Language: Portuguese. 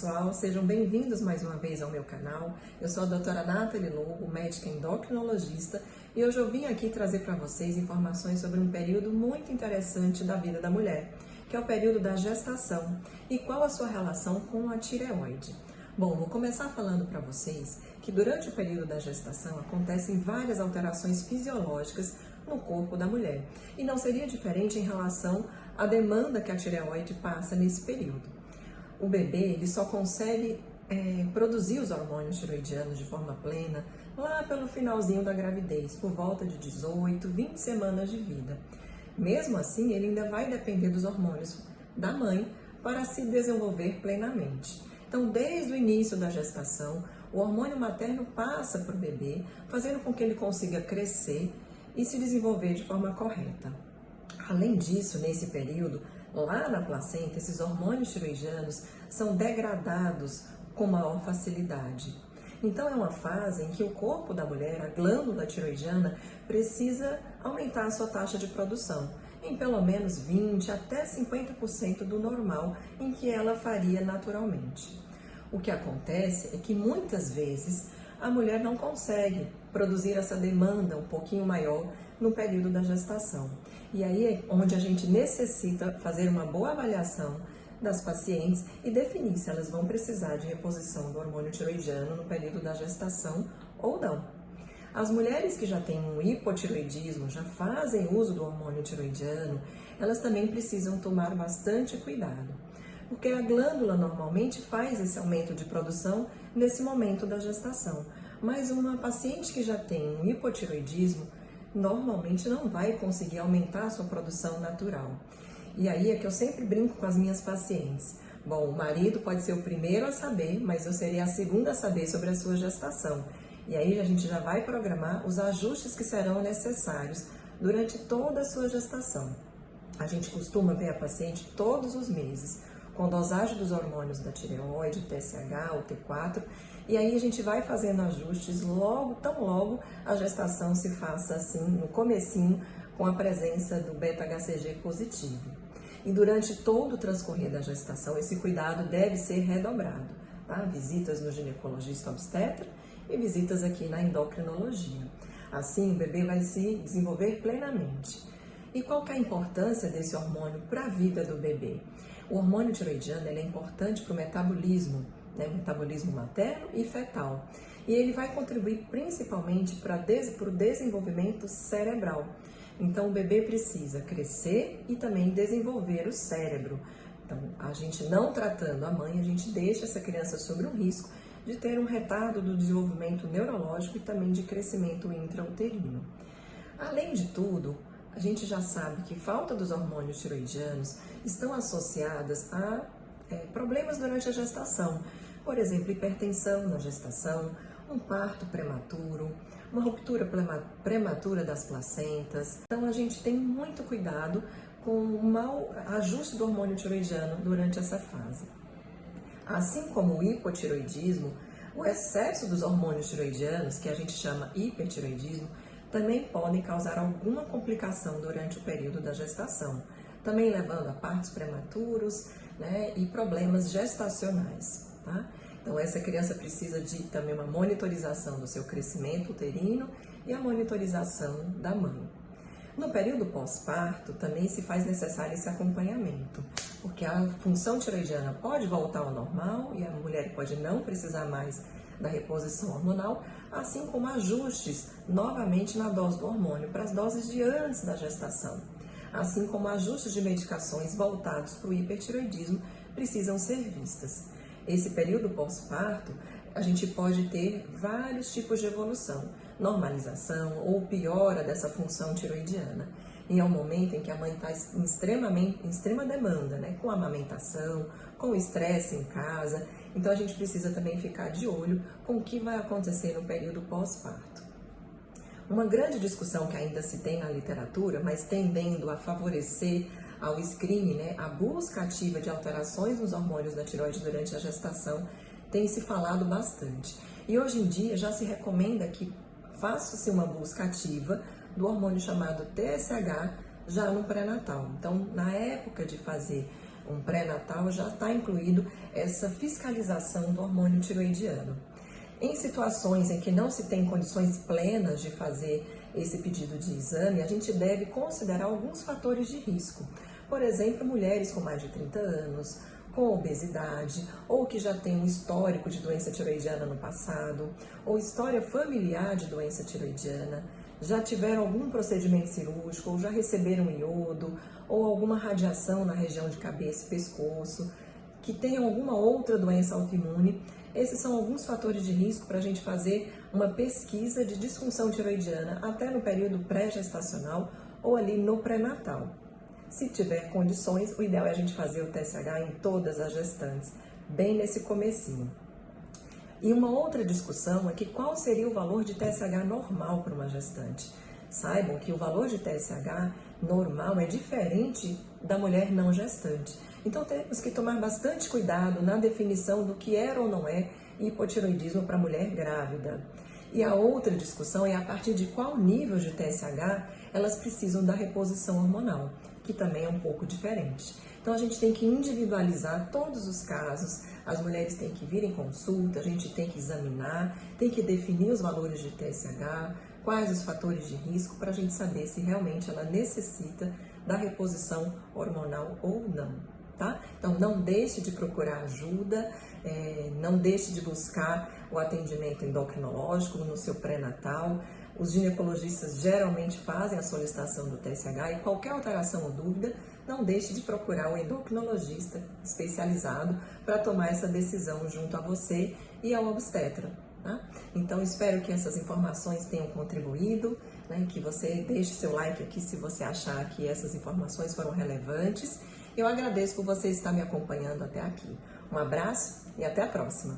pessoal, sejam bem-vindos mais uma vez ao meu canal. Eu sou a doutora Nathalie Lobo, médica endocrinologista, e hoje eu vim aqui trazer para vocês informações sobre um período muito interessante da vida da mulher, que é o período da gestação e qual a sua relação com a tireoide. Bom, vou começar falando para vocês que durante o período da gestação acontecem várias alterações fisiológicas no corpo da mulher, e não seria diferente em relação à demanda que a tireoide passa nesse período. O bebê ele só consegue produzir os hormônios tiroidianos de forma plena lá pelo finalzinho da gravidez, por volta de 18, 20 semanas de vida. Mesmo assim, ele ainda vai depender dos hormônios da mãe para se desenvolver plenamente. Então, desde o início da gestação, o hormônio materno passa para o bebê, fazendo com que ele consiga crescer e se desenvolver de forma correta. Além disso, nesse período, lá na placenta, esses hormônios tiroidianos são degradados com maior facilidade. Então, é uma fase em que o corpo da mulher, a glândula tiroidiana, precisa aumentar a sua taxa de produção, em pelo menos 20% até 50% do normal em que ela faria naturalmente. O que acontece é que muitas vezes a mulher não consegue produzir essa demanda um pouquinho maior no período da gestação. E aí é onde a gente necessita fazer uma boa avaliação das pacientes e definir se elas vão precisar de reposição do hormônio tiroidiano no período da gestação ou não. As mulheres que já têm um hipotiroidismo, já fazem uso do hormônio tiroidiano, elas também precisam tomar bastante cuidado, porque a glândula normalmente faz esse aumento de produção nesse momento da gestação. Mas uma paciente que já tem um hipotiroidismo, normalmente não vai conseguir aumentar a sua produção natural. E aí é que eu sempre brinco com as minhas pacientes. Bom, o marido pode ser o primeiro a saber, mas eu seria a segunda a saber sobre a sua gestação. E aí a gente já vai programar os ajustes que serão necessários durante toda a sua gestação. A gente costuma ver a paciente todos os meses, com dosagem dos hormônios da tireoide, o TSH, o T4, e aí a gente vai fazendo ajustes tão logo a gestação se faça assim, no comecinho, com a presença do beta-HCG positivo. E durante todo o transcorrer da gestação, esse cuidado deve ser redobrado, tá? Visitas no ginecologista obstetra e visitas aqui na endocrinologia. Assim, o bebê vai se desenvolver plenamente. E qual que é a importância desse hormônio para a vida do bebê? O hormônio tiroidiano ele é importante para o metabolismo, metabolismo materno e fetal. E ele vai contribuir principalmente para o desenvolvimento cerebral. Então, o bebê precisa crescer e também desenvolver o cérebro. Então, a gente não tratando a mãe, a gente deixa essa criança sob um risco de ter um retardo do desenvolvimento neurológico e também de crescimento intrauterino. Além de tudo, a gente já sabe que falta dos hormônios tiroidianos estão associadas a problemas durante a gestação. Por exemplo, hipertensão na gestação, um parto prematuro, uma ruptura prematura das placentas. Então, a gente tem muito cuidado com o mau ajuste do hormônio tiroidiano durante essa fase. Assim como o hipotiroidismo, o excesso dos hormônios tiroidianos, que a gente chama hipertiroidismo, também podem causar alguma complicação durante o período da gestação, também levando a partos prematuros, e problemas gestacionais, tá? Então, essa criança precisa de também uma monitorização do seu crescimento uterino e a monitorização da mãe. No período pós-parto, também se faz necessário esse acompanhamento, porque a função tiroidiana pode voltar ao normal e a mulher pode não precisar mais da reposição hormonal, assim como ajustes novamente na dose do hormônio para as doses de antes da gestação, assim como ajustes de medicações voltados para o hipertiroidismo precisam ser vistas. Esse período pós-parto, a gente pode ter vários tipos de evolução, normalização ou piora dessa função tiroidiana. E é um momento em que a mãe está em extrema demanda, com a amamentação, com o estresse em casa. Então, a gente precisa também ficar de olho com o que vai acontecer no período pós-parto. Uma grande discussão que ainda se tem na literatura, mas tendendo a favorecer ao screening, a busca ativa de alterações nos hormônios da tireoide durante a gestação, tem se falado bastante. E hoje em dia já se recomenda que faça-se uma busca ativa do hormônio chamado TSH já no pré-natal. Então, na época de fazer um pré-natal, já está incluído essa fiscalização do hormônio tiroidiano. Em situações em que não se tem condições plenas de fazer esse pedido de exame, a gente deve considerar alguns fatores de risco. Por exemplo, mulheres com mais de 30 anos, com obesidade, ou que já tem um histórico de doença tiroidiana no passado, ou história familiar de doença tiroidiana, já tiveram algum procedimento cirúrgico, ou já receberam iodo, ou alguma radiação na região de cabeça e pescoço, que tenham alguma outra doença autoimune. Esses são alguns fatores de risco para a gente fazer uma pesquisa de disfunção tiroidiana até no período pré-gestacional ou ali no pré-natal. Se tiver condições, o ideal é a gente fazer o TSH em todas as gestantes, bem nesse comecinho. E uma outra discussão é que qual seria o valor de TSH normal para uma gestante. Saibam que o valor de TSH normal é diferente da mulher não gestante. Então temos que tomar bastante cuidado na definição do que é ou não é hipotiroidismo para mulher grávida. E a outra discussão é a partir de qual nível de TSH elas precisam da reposição hormonal, que também é um pouco diferente. Então a gente tem que individualizar todos os casos, as mulheres têm que vir em consulta, a gente tem que examinar, tem que definir os valores de TSH, quais os fatores de risco para a gente saber se realmente ela necessita da reposição hormonal ou não, tá? Então não deixe de procurar ajuda, não deixe de buscar o atendimento endocrinológico no seu pré-natal. Os ginecologistas geralmente fazem a solicitação do TSH e qualquer alteração ou dúvida, não deixe de procurar o endocrinologista especializado para tomar essa decisão junto a você e ao obstetra. Tá? Então, espero que essas informações tenham contribuído, né, que você deixe seu like aqui se você achar que essas informações foram relevantes. Eu agradeço por você estar me acompanhando até aqui. Um abraço e até a próxima!